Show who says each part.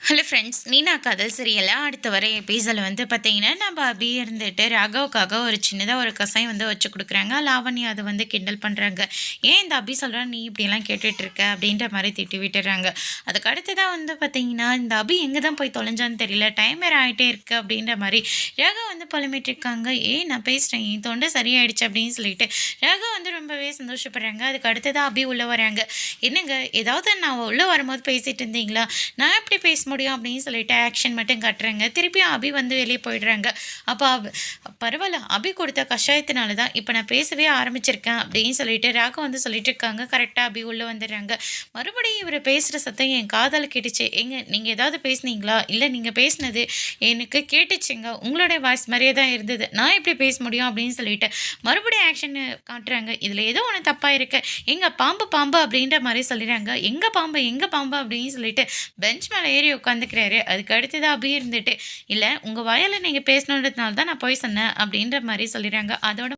Speaker 1: Hello friends, நீனா காதல் சீரியலில் அடுத்த வர எபிசோடில் பார்த்தீங்கன்னா நம்ம அபி இருந்துட்டு ராகவுக்காக ஒரு சின்னதாக ஒரு கசாயம் வச்சு கொடுக்குறாங்க. லாவணி அதை கிண்டல் பண்ணுறாங்க. ஏன் இந்த அபி சொல்கிறா நீ இப்படியெல்லாம் கேட்டுட்டு இருக்க அப்படின்ற மாதிரி திட்டி விட்டுறாங்க. அதுக்கு அடுத்ததாக பார்த்தீங்கன்னா இந்த அபி எங்கே தான் போய் தொலைஞ்சான்னு தெரியல, டைம் வேறு ஆகிட்டே இருக்குது அப்படின்ற மாதிரி ராகவ் புலம்பிட்டு இருக்காங்க. ஏன் நான் பேசுகிறேன், என் தொண்டை சரியாயிடுச்சு அப்படின்னு சொல்லிட்டு ராகவ் ரொம்பவே சந்தோஷப்படுறாங்க. அதுக்கு அடுத்ததாக அபி உள்ளே வராங்க. என்னங்க ஏதாவது நான் உள்ளே வரும்போது பேசிகிட்டு இருந்தீங்களா, நான் எப்படி பேச முடியும் அப்படின்னு சொல்லிட்டு ஆக்ஷன் மட்டும் காட்டுறாங்க. திருப்பியும் அபி வெளியே போயிடுறாங்க. அப்போ பரவாயில்ல, அபி கொடுத்த கஷாயத்தினால தான் இப்போ நான் பேசவே ஆரம்பிச்சிருக்கேன் அப்படின்னு சொல்லிட்டு ராகம் சொல்லிட்டு இருக்காங்க. கரெக்டாக அபி உள்ளே வந்துடுறாங்க. மறுபடியும் இவர் பேசுகிற சத்தம் என் காதால் கேட்டுச்சு. நீங்கள் ஏதாவது பேசுனீங்களா, இல்லை நீங்கள் பேசினது எனக்கு கேட்டுச்சுங்க, உங்களுடைய வாய்ஸ் மாதிரியே தான் இருந்தது, நான் எப்படி பேச முடியும் அப்படின்னு சொல்லிட்டு மறுபடியும் ஆக்ஷன் காட்டுறாங்க. இதில் ஏதோ ஒன்று தப்பாக இருக்கு, எங்கள் பாம்பு பாம்பு அப்படின்ற மாதிரி சொல்லிடுறாங்க. எங்கள் பாம்பு அப்படின்னு சொல்லிட்டு பெஞ்ச் மேலே ஏறி உட்காந்துக்கிறாரு. அதுக்கு அடுத்ததாக அபி இல்லை உங்கள் வாயால் நீங்கள் பேசணுன்றதுனால தான் நான் போய் சொன்னேன் அப்படின்ற மாதிரி சொல்லிடுறாங்க. அதோட